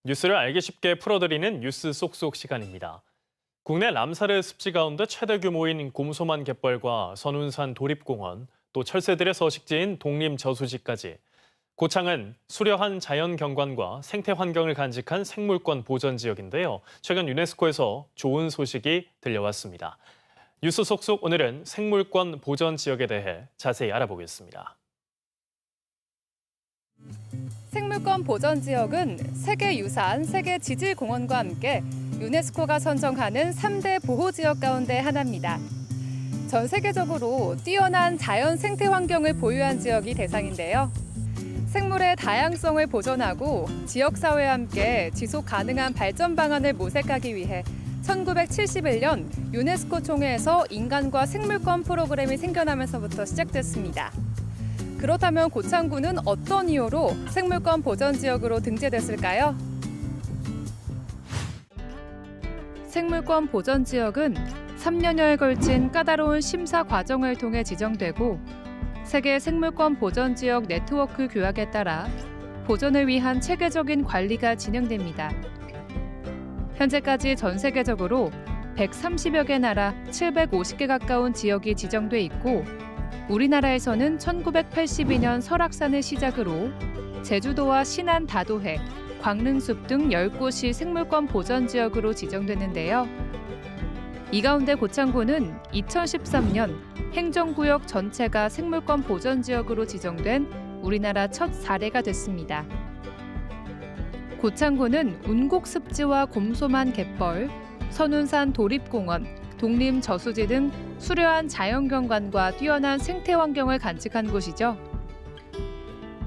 뉴스를 알기 쉽게 풀어드리는 뉴스 쏙쏙 시간입니다. 국내 람사르 습지 가운데 최대 규모인 곰소만 갯벌과 선운산 도립공원, 또 철새들의 서식지인 독림저수지까지 고창은 수려한 자연 경관과 생태 환경을 간직한 생물권 보전 지역인데요. 최근 유네스코에서 좋은 소식이 들려왔습니다. 뉴스 속속 오늘은 생물권 보전 지역에 대해 자세히 알아보겠습니다. 생물권 보전 지역은 세계유산, 세계지질공원과 함께 유네스코가 선정하는 3대 보호지역 가운데 하나입니다. 전 세계적으로 뛰어난 자연 생태 환경을 보유한 지역이 대상인데요. 생물의 다양성을 보존하고 지역사회와 함께 지속 가능한 발전 방안을 모색하기 위해 1971년 유네스코 총회에서 인간과 생물권 프로그램이 생겨나면서부터 시작됐습니다. 그렇다면 고창군은 어떤 이유로 생물권 보전 지역으로 등재됐을까요? 생물권 보전 지역은 3년여에 걸친 까다로운 심사 과정을 통해 지정되고 세계 생물권 보전 지역 네트워크 규약에 따라 보존을 위한 체계적인 관리가 진행됩니다. 현재까지 전 세계적으로 130여 개 나라 750개 가까운 지역이 지정돼 있고 우리나라에서는 1982년 설악산을 시작으로 제주도와 신안 다도해, 광릉숲 등 10곳이 생물권 보전 지역으로 지정됐는데요. 이 가운데 고창군은 2013년 행정구역 전체가 생물권 보전 지역으로 지정된 우리나라 첫 사례가 됐습니다. 고창군은 운곡습지와 곰소만 갯벌, 선운산 도립공원, 독림저수지 등 수려한 자연경관과 뛰어난 생태 환경을 간직한 곳이죠.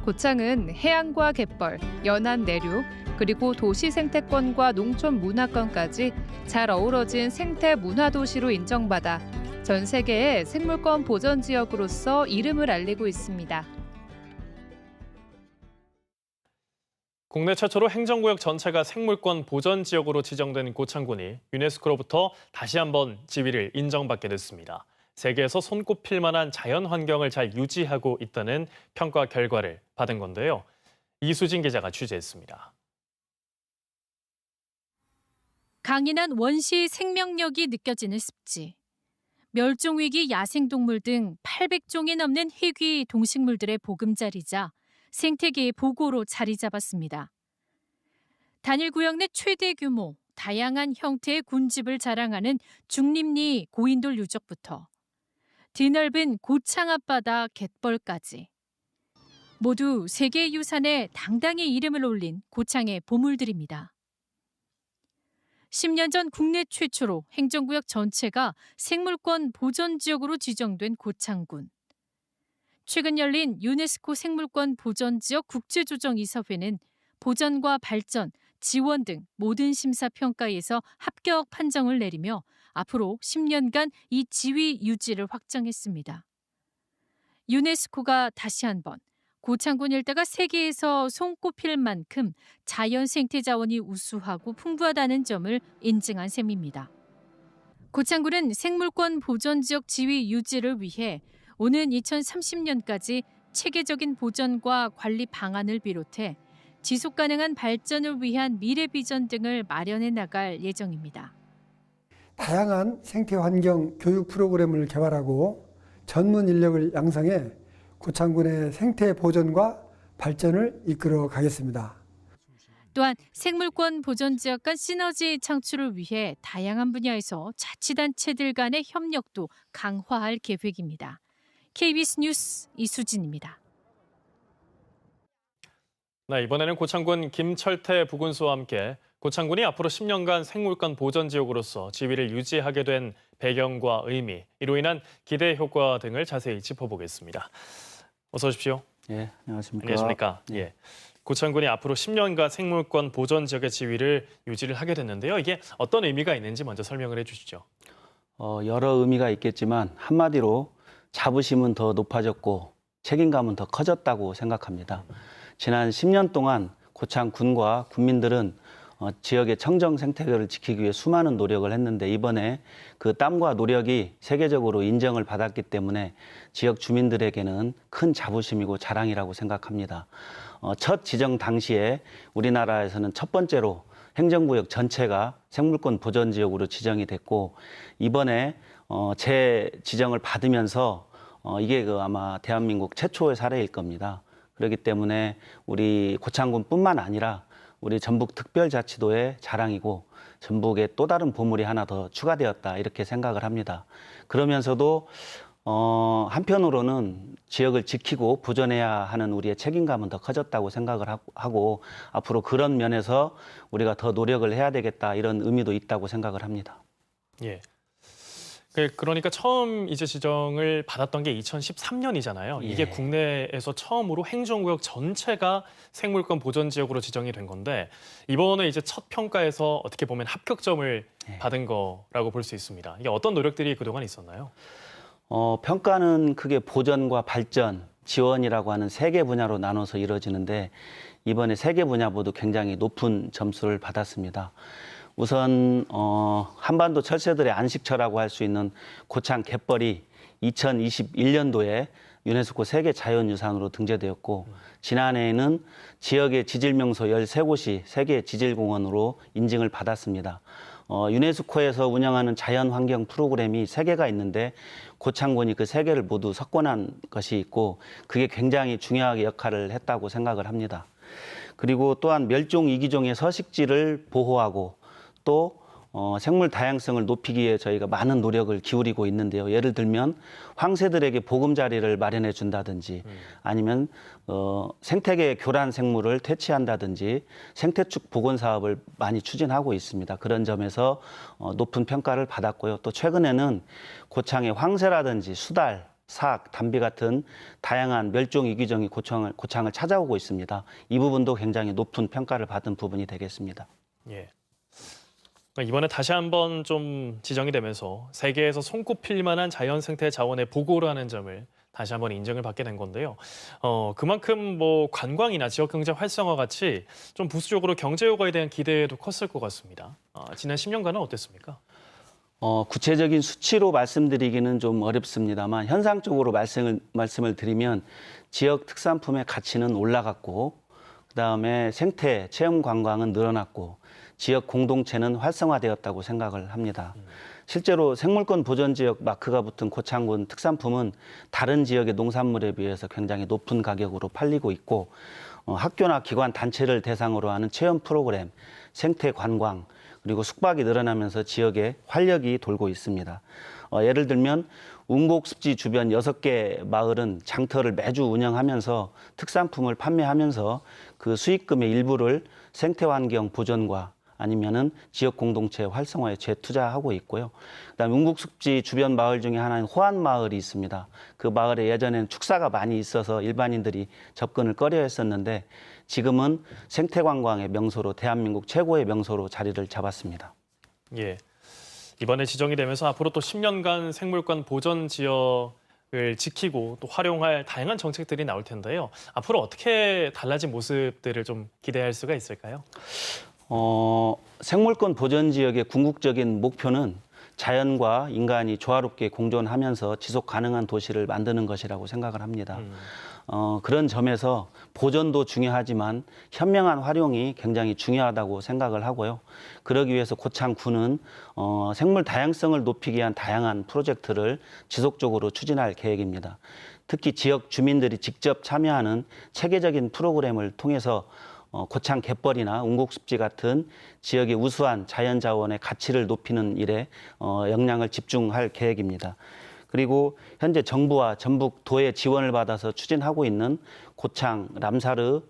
고창은 해안과 갯벌, 연안 내륙, 그리고 도시 생태권과 농촌 문화권까지 잘 어우러진 생태 문화도시로 인정받아 전 세계의 생물권 보전 지역으로서 이름을 알리고 있습니다. 국내 최초로 행정구역 전체가 생물권 보전 지역으로 지정된 고창군이 유네스코로부터 다시 한번 지위를 인정받게 됐습니다. 세계에서 손꼽힐 만한 자연 환경을 잘 유지하고 있다는 평가 결과를 받은 건데요. 이수진 기자가 취재했습니다. 강인한 원시 생명력이 느껴지는 습지. 멸종위기 야생동물 등 800종이 넘는 희귀 동식물들의 보금자리자 생태계의 보고로 자리 잡았습니다. 단일 구역 내 최대 규모, 다양한 형태의 군집을 자랑하는 중림리 고인돌 유적부터 드넓은 고창 앞바다 갯벌까지 모두 세계유산에 당당히 이름을 올린 고창의 보물들입니다. 10년 전 국내 최초로 행정구역 전체가 생물권 보전 지역으로 지정된 고창군. 최근 열린 유네스코 생물권 보전지역 국제조정이사회는 보전과 발전, 지원 등 모든 심사 평가에서 합격 판정을 내리며 앞으로 10년간 이 지위 유지를 확정했습니다. 유네스코가 다시 한번 고창군 일대가 세계에서 손꼽힐 만큼 자연 생태 자원이 우수하고 풍부하다는 점을 인증한 셈입니다. 고창군은 생물권 보전지역 지위 유지를 위해 오는 2030년까지 체계적인 보전과 관리 방안을 비롯해 지속 가능한 발전을 위한 미래 비전 등을 마련해 나갈 예정입니다. 다양한 생태 환경 교육 프로그램을 개발하고 전문 인력을 양성해 고창군의 생태 보전과 발전을 이끌어 가겠습니다. 또한 생물권 보전 지역 간 시너지 창출을 위해 다양한 분야에서 자치단체들 간의 협력도 강화할 계획입니다. KBS 뉴스 이수진입니다. 네, 이번에는 고창군 김철태 부군수와 함께 고창군이 앞으로 10년간 생물권 보전 지역으로서 지위를 유지하게 된 배경과 의미, 이로 인한 기대 효과 등을 자세히 짚어보겠습니다. 어서 오십시오. 예, 안녕하십니까. 안녕하십니까. 예. 고창군이 앞으로 10년간 생물권 보전 지역의 지위를 유지를 하게 됐는데요. 이게 어떤 의미가 있는지 먼저 설명을 해주시죠. 여러 의미가 있겠지만 한마디로 자부심은 더 높아졌고 책임감은 더 커졌다고 생각합니다. 지난 10년 동안 고창군과 군민들은 지역의 청정 생태계를 지키기 위해 수많은 노력을 했는데 이번에 그 땀과 노력이 세계적으로 인정을 받았기 때문에 지역 주민들에게는 큰 자부심이고 자랑이라고 생각합니다. 첫 지정 당시에 우리나라에서는 첫 번째로 행정구역 전체가 생물권 보전지역으로 지정이 됐고 이번에 재지정을 받으면서 이게 아마 대한민국 최초의 사례일 겁니다. 그렇기 때문에 우리 고창군뿐만 아니라 우리 전북특별자치도의 자랑이고 전북에 또 다른 보물이 하나 더 추가되었다 이렇게 생각을 합니다. 그러면서도 한편으로는 지역을 지키고 보존해야 하는 우리의 책임감은 더 커졌다고 생각을 하고 앞으로 그런 면에서 우리가 더 노력을 해야 되겠다 이런 의미도 있다고 생각을 합니다. 예. 그러니까 처음 이제 지정을 받았던 게 2013년이잖아요. 예. 이게 국내에서 처음으로 행정구역 전체가 생물권 보전 지역으로 지정이 된 건데 이번에 이제 첫 평가에서 어떻게 보면 합격점을 예. 받은 거라고 볼 수 있습니다. 이게 어떤 노력들이 그동안 있었나요? 평가는 크게 보전과 발전, 지원이라고 하는 3개 분야로 나눠서 이루어지는데 이번에 3개 분야 모두 굉장히 높은 점수를 받았습니다. 우선 한반도 철새들의 안식처라고 할 수 있는 고창 갯벌이 2021년도에 유네스코 세계 자연유산으로 등재되었고 지난해에는 지역의 지질명소 13곳이 세계 지질공원으로 인증을 받았습니다. 유네스코에서 운영하는 자연환경 프로그램이 3개가 있는데 고창군이 그 3개를 모두 석권한 것이 있고 그게 굉장히 중요하게 역할을 했다고 생각을 합니다. 그리고 또한 멸종 위기종의 서식지를 보호하고 또 생물 다양성을 높이기 위해 저희가 많은 노력을 기울이고 있는데요. 예를 들면 황새들에게 보금자리를 마련해 준다든지 아니면 생태계 교란 생물을 퇴치한다든지 생태축 복원 사업을 많이 추진하고 있습니다. 그런 점에서 높은 평가를 받았고요. 또 최근에는 고창의 황새라든지 수달, 삭, 담비 같은 다양한 멸종 위기종이 고창을 찾아오고 있습니다. 이 부분도 굉장히 높은 평가를 받은 부분이 되겠습니다. 예. 이번에 다시 한번 좀 지정이 되면서 세계에서 손꼽힐 만한 자연 생태 자원의 보고라는 점을 다시 한번 인정을 받게 된 건데요. 그만큼 뭐 관광이나 지역 경제 활성화 같이 좀 부수적으로 경제 효과에 대한 기대도 컸을 것 같습니다. 지난 10년간은 어땠습니까? 구체적인 수치로 말씀드리기는 좀 어렵습니다만 현상적으로 말씀을 드리면 지역 특산품의 가치는 올라갔고 그다음에 생태 체험 관광은 늘어났고 지역 공동체는 활성화되었다고 생각을 합니다. 실제로 생물권 보전지역 마크가 붙은 고창군 특산품은 다른 지역의 농산물에 비해서 굉장히 높은 가격으로 팔리고 있고 학교나 기관 단체를 대상으로 하는 체험 프로그램, 생태 관광, 그리고 숙박이 늘어나면서 지역에 활력이 돌고 있습니다. 예를 들면 운곡습지 주변 6개 마을은 장터를 매주 운영하면서 특산품을 판매하면서 그 수익금의 일부를 생태환경 보전과 아니면은 지역 공동체 활성화에 재투자하고 있고요. 그다음에 운곡습지 주변 마을 중에 하나인 호안마을이 있습니다. 그 마을에 예전에는 축사가 많이 있어서 일반인들이 접근을 꺼려했었는데 지금은 생태관광의 명소로 대한민국 최고의 명소로 자리를 잡았습니다. 예. 이번에 지정이 되면서 앞으로 또 10년간 생물권 보전 지역을 지키고 또 활용할 다양한 정책들이 나올 텐데요. 앞으로 어떻게 달라진 모습들을 좀 기대할 수가 있을까요? 생물권 보전 지역의 궁극적인 목표는 자연과 인간이 조화롭게 공존하면서 지속 가능한 도시를 만드는 것이라고 생각을 합니다. 그런 점에서 보전도 중요하지만 현명한 활용이 굉장히 중요하다고 생각을 하고요. 그러기 위해서 고창군은 생물 다양성을 높이기 위한 다양한 프로젝트를 지속적으로 추진할 계획입니다. 특히 지역 주민들이 직접 참여하는 체계적인 프로그램을 통해서 고창 갯벌이나 운곡습지 같은 지역의 우수한 자연자원의 가치를 높이는 일에 역량을 집중할 계획입니다. 그리고 현재 정부와 전북도의 지원을 받아서 추진하고 있는 고창 람사르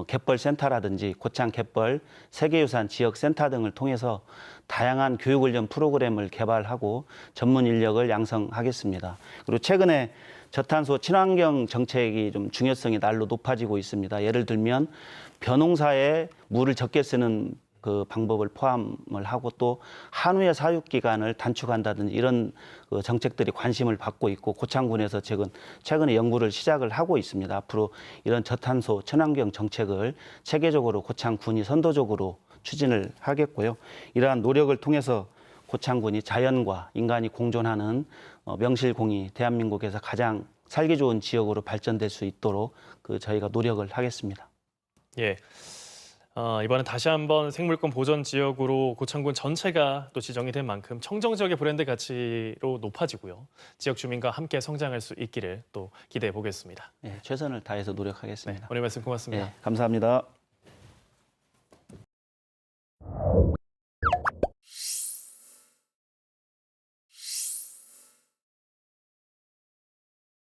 갯벌센터라든지 고창 갯벌 세계유산 지역센터 등을 통해서 다양한 교육훈련 프로그램을 개발하고 전문 인력을 양성하겠습니다. 그리고 최근에 저탄소 친환경 정책이 좀 중요성이 날로 높아지고 있습니다. 예를 들면 벼농사에 물을 적게 쓰는 그 방법을 포함을 하고 또 한우의 사육 기간을 단축한다든지 이런 그 정책들이 관심을 받고 있고 고창군에서 최근에 연구를 시작을 하고 있습니다. 앞으로 이런 저탄소 친환경 정책을 체계적으로 고창군이 선도적으로 추진을 하겠고요. 이러한 노력을 통해서 고창군이 자연과 인간이 공존하는 명실공히 대한민국에서 가장 살기 좋은 지역으로 발전될 수 있도록 저희가 노력을 하겠습니다. 예. 이번엔 다시 한번 생물권 보전 지역으로 고창군 전체가 또 지정이 된 만큼 청정 지역의 브랜드 가치로 높아지고요. 지역 주민과 함께 성장할 수 있기를 또 기대해 보겠습니다. 네, 최선을 다해서 노력하겠습니다. 오늘 말씀 고맙습니다. 네, 감사합니다.